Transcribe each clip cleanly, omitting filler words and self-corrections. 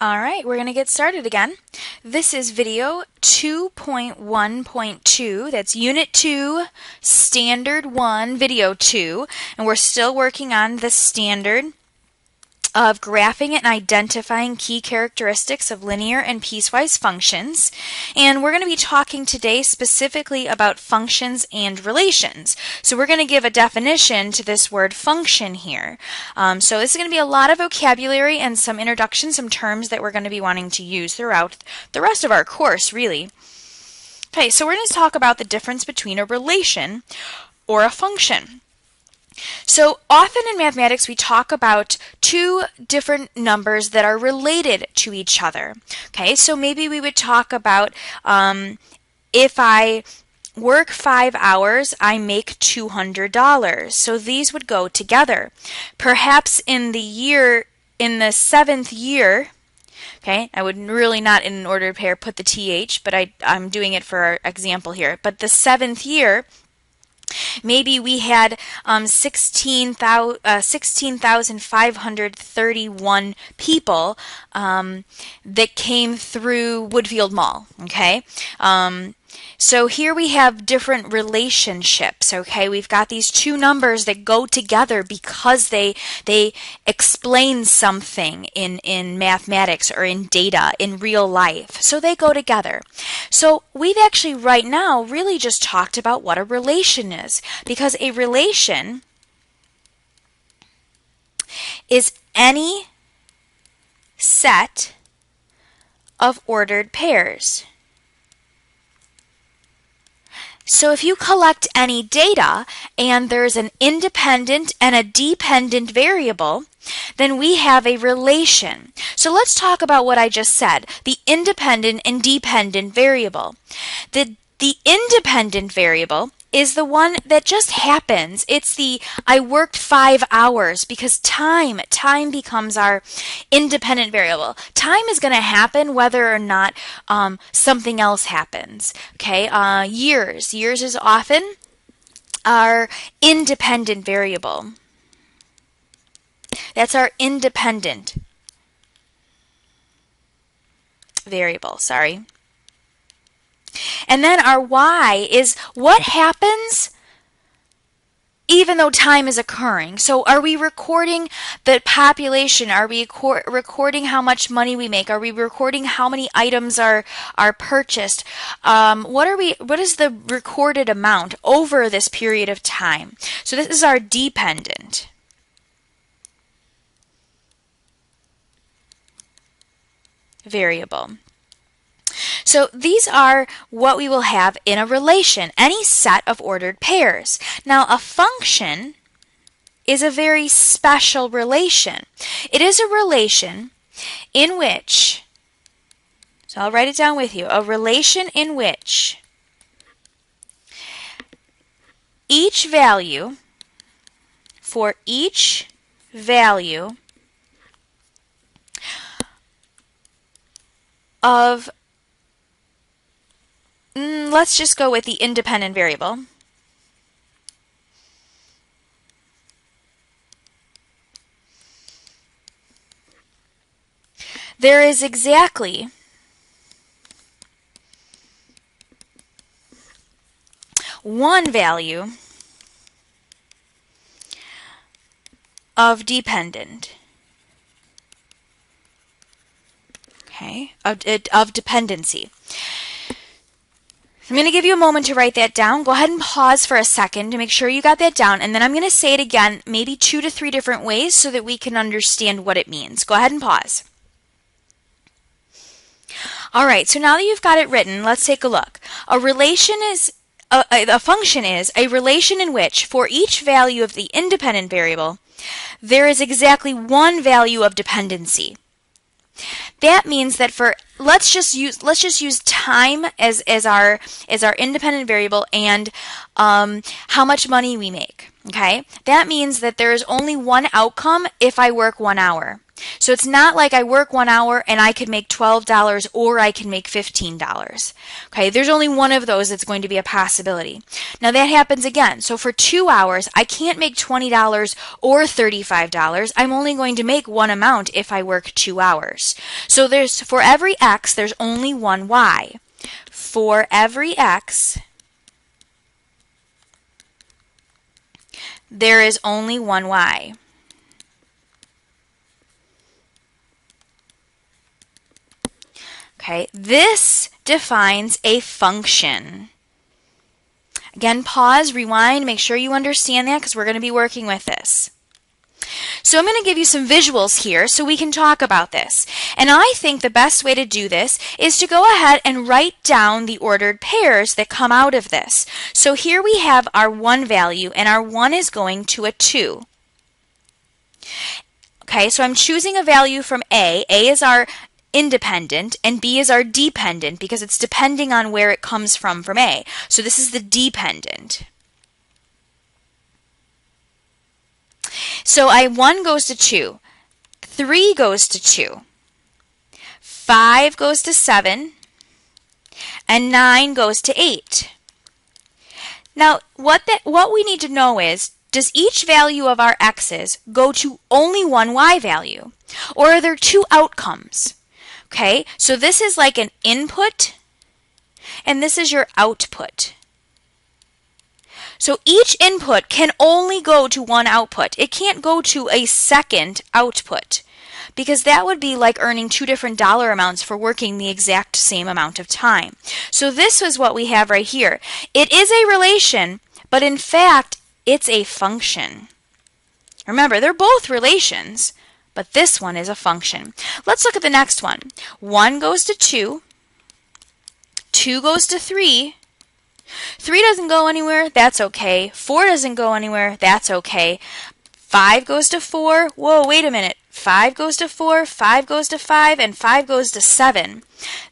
All right, we're going to get started again. This is video 2.1.2. That's Unit 2, Standard 1, Video 2. And we're still working on the standard of graphing and identifying key characteristics of linear and piecewise functions. And we're going to be talking today specifically about functions and relations. So we're going to give a definition to this word function here. So this is going to be a lot of vocabulary and some introduction, some terms that we're going to be wanting to use throughout the rest of our course, really. Okay, so we're going to talk about the difference between a relation or a function. So often in mathematics we talk about two different numbers that are related to each other. Okay, so maybe we would talk about if I work 5 hours, I make $200. So these would go together. Perhaps in the seventh year, okay, I would really not in order of pair put the TH, but I'm doing it for our example here. But the seventh year, maybe we had 16,531 people that came through Woodfield Mall, okay? So here we have different relationships, okay? We've got these two numbers that go together because they explain something in mathematics or in data, in real life. So they go together. So we've actually right now really just talked about what a relation is, because a relation is any set of ordered pairs. So if you collect any data and there's an independent and a dependent variable, then we have a relation. So let's talk about what I just said, the independent and dependent variable. The independent variable is the one that just happens. It's the I worked 5 hours, because time becomes our independent variable. Time is going to happen whether or not something else happens. Okay, years is often our independent variable. That's our independent variable, sorry. And then our y is what happens even though time is occurring. So are we recording the population? Are we recording how much money we make? Are we recording how many items are purchased? What is the recorded amount over this period of time? So this is our dependent variable. So these are what we will have in a relation, any set of ordered pairs. Now a function is a very special relation. It is a relation in which, so I'll write it down with you, a relation in which each value, for each value of let's just go with the independent variable. There is exactly one value of dependent. Okay, of dependency. I'm going to give you a moment to write that down. Go ahead and pause for a second to make sure you got that down, and then I'm going to say it again, maybe 2 to 3 different ways so that we can understand what it means. Go ahead and pause. All right, so now that you've got it written, let's take a look. A relation is a function is a relation in which for each value of the independent variable there is exactly one value of dependency. That means that for let's just use time as our independent variable and how much money we make. Okay, that means that there is only one outcome if I work 1 hour. So it's not like I work 1 hour and I could make $12 or I can make $15. Okay, there's only one of those that's going to be a possibility. Now that happens again. So for 2 hours, I can't make $20 or $35. I'm only going to make one amount if I work 2 hours. So there's, for every x, there's only one y. For every x, there is only one y. Okay, this defines a function. Again, pause, rewind, make sure you understand that because we're going to be working with this. So I'm going to give you some visuals here so we can talk about this. And I think the best way to do this is to go ahead and write down the ordered pairs that come out of this. So here we have our 1 value, and our 1 is going to a 2. Okay, so I'm choosing a value from A. A is our independent, and B is our dependent because it's depending on where it comes from A. So this is the dependent. So 1 goes to 2, 3 goes to 2, 5 goes to 7, and 9 goes to 8. Now what we need to know is, does each value of our x's go to only one y value, or are there 2 outcomes? Okay, so this is like an input, and this is your output. So each input can only go to one output. It can't go to a second output, because that would be like earning 2 different dollar amounts for working the exact same amount of time. So this was what we have right here. It is a relation, but in fact, it's a function. Remember, they're both relations, but this one is a function. Let's look at the next one. 1 goes to 2, 2 goes to 3, 3 doesn't go anywhere, that's okay. 4 doesn't go anywhere, that's okay. 5 goes to 4, whoa, wait a minute. 5 goes to 4, 5 goes to 5, and 5 goes to 7.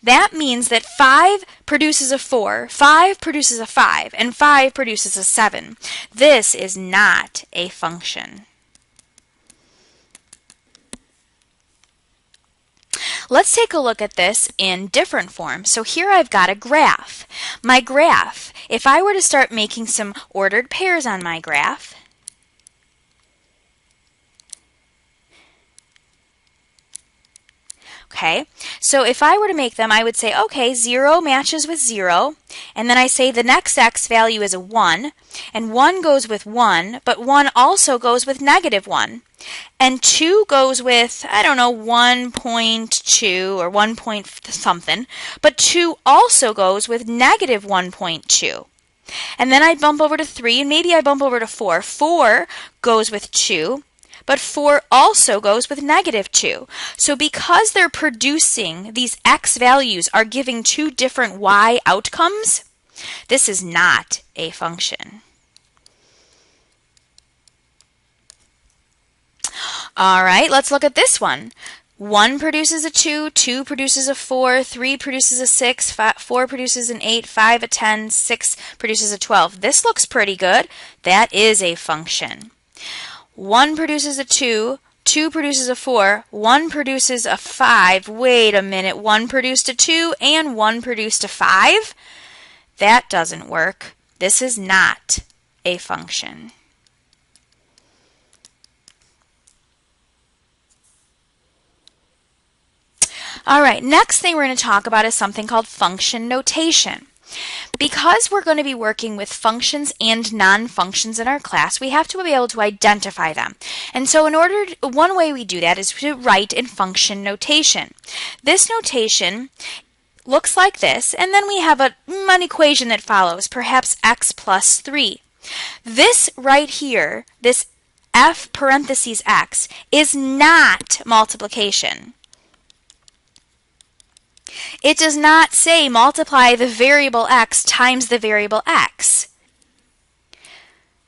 That means that 5 produces a 4, 5 produces a 5, and 5 produces a 7. This is not a function. Let's take a look at this in different forms. So here I've got a graph. My graph, if I were to start making some ordered pairs on my graph, okay, so if I were to make them, I would say, okay, 0 matches with 0, and then I say the next x value is a 1, and 1 goes with 1, but 1 also goes with -1. And 2 goes with, I don't know, 1.2 or 1 point something, but 2 also goes with -1.2. And then I bump over to 3, and maybe I bump over to 4. 4 goes with 2, but 4 also goes with -2. So because they're producing, these x values are giving 2 different y outcomes, this is not a function. All right, let's look at this one. 1 produces a 2, 2 produces a 4, 3 produces a 6, 4 produces an 8, 5 a 10, 6 produces a 12. This looks pretty good. That is a function. 1 produces a 2, 2 produces a 4, 1 produces a 5. Wait a minute, 1 produced a 2 and 1 produced a 5? That doesn't work. This is not a function. All right, next thing we're going to talk about is something called function notation. Because we're going to be working with functions and non-functions in our class, we have to be able to identify them. And so one way we do that is to write in function notation. This notation looks like this, and then we have an equation that follows, perhaps x plus 3. This right here, this f parentheses x, is not multiplication. It does not say multiply the variable x times the variable x.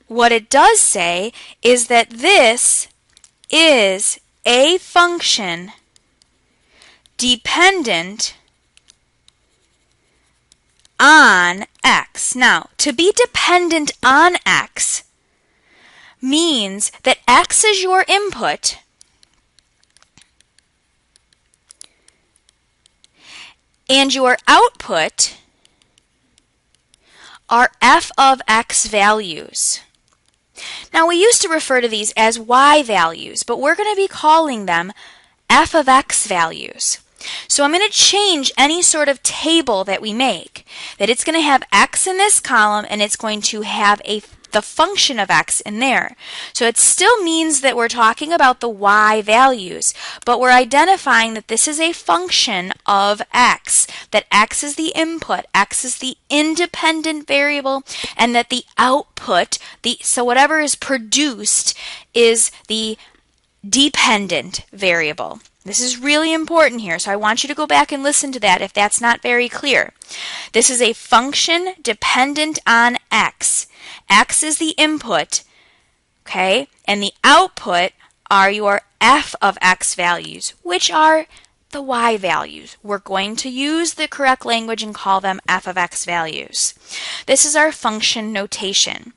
What it does say is that this is a function dependent on x. Now, to be dependent on x means that x is your input and your output are f of x values. Now, we used to refer to these as y values, but we're going to be calling them f of x values. So I'm going to change any sort of table that we make, that it's going to have x in this column and it's going to have the function of x in there. So it still means that we're talking about the y values, but we're identifying that this is a function of x, that x is the input, x is the independent variable, and that the output, so whatever is produced, is the dependent variable. This is really important here, so I want you to go back and listen to that if that's not very clear. This is a function dependent on x. X is the input, okay, and the output are your f of x values, which are the y values. We're going to use the correct language and call them f of x values. This is our function notation.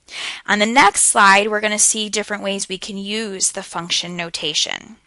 On the next slide, we're going to see different ways we can use the function notation.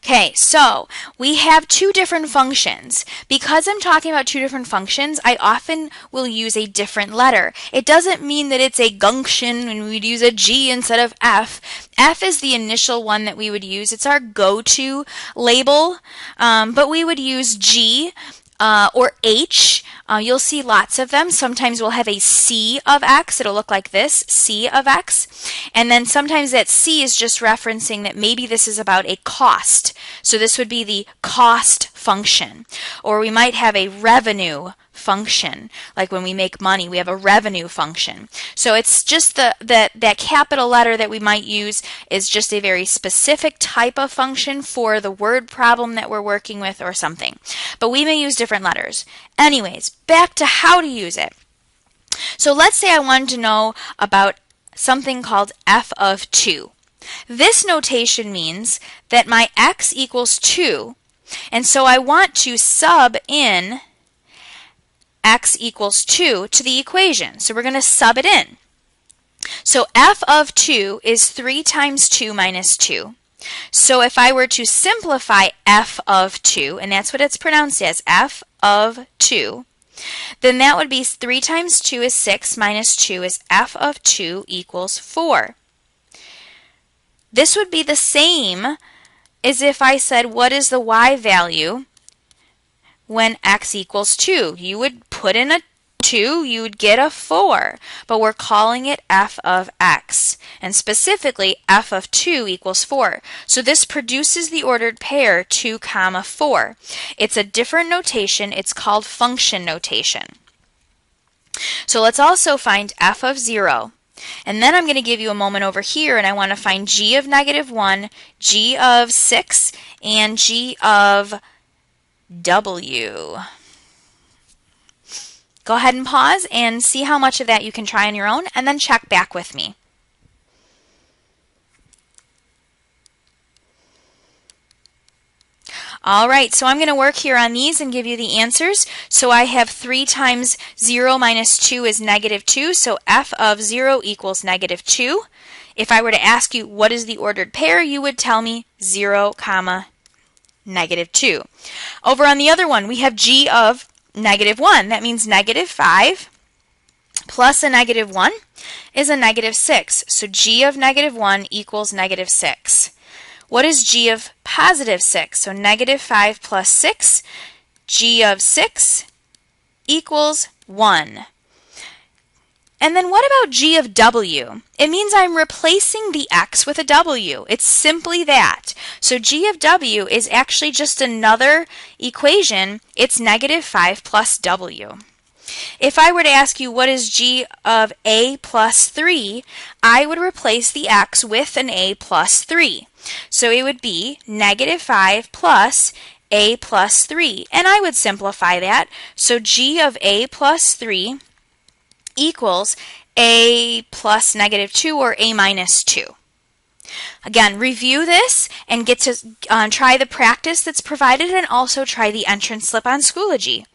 Okay, so we have two different functions. Because I'm talking about two different functions, I often will use a different letter. It doesn't mean that it's a gunction and we'd use a G instead of F. F is the initial one that we would use. It's our go-to label, but we would use G or H. You'll see lots of them. Sometimes we'll have a C of x. It'll look like this, C of x. And then sometimes that C is just referencing that maybe this is about a cost. So this would be the cost function. Or we might have a revenue function. Like when we make money, we have a revenue function. So it's just that capital letter that we might use is just a very specific type of function for the word problem that we're working with or something. But we may use different letters. Anyways, back to how to use it. So let's say I wanted to know about something called f of 2. This notation means that my x equals 2, and so I want to sub in x equals 2 to the equation. So we're going to sub it in. So f of 2 is 3 times 2 minus 2. So if I were to simplify f of 2, and that's what it's pronounced as, f of 2, then that would be 3 times 2 is 6 minus 2 is f of 2 equals 4. This would be the same as if I said, what is the y value when x equals 2? You would put in a 2, you would get a 4, but we're calling it f of x, and specifically f of 2 equals 4. So this produces the ordered pair 2, 4. It's a different notation. It's called function notation. So let's also find f of 0. And then I'm going to give you a moment over here, and I want to find g of -1, g of 6, and g of w. Go ahead and pause and see how much of that you can try on your own, and then check back with me. All right, so I'm going to work here on these and give you the answers. So I have 3 times 0 minus 2 is -2, so f of 0 equals -2. If I were to ask you what is the ordered pair, you would tell me 0, -2. Over on the other one, we have g of -1. That means -5 plus a -1 is a -6. So g of -1 equals -6. What is g of +6? So -5 plus 6, g of 6 equals 1. And then what about g of w? It means I'm replacing the x with a w. It's simply that. So g of w is actually just another equation. It's -5 plus w. If I were to ask you what is g of a plus 3, I would replace the x with an a plus 3. So it would be -5 plus a plus 3. And I would simplify that. So g of a plus 3 equals a plus -2 or a minus 2. Again, review this and get to try the practice that's provided and also try the entrance slip on Schoology.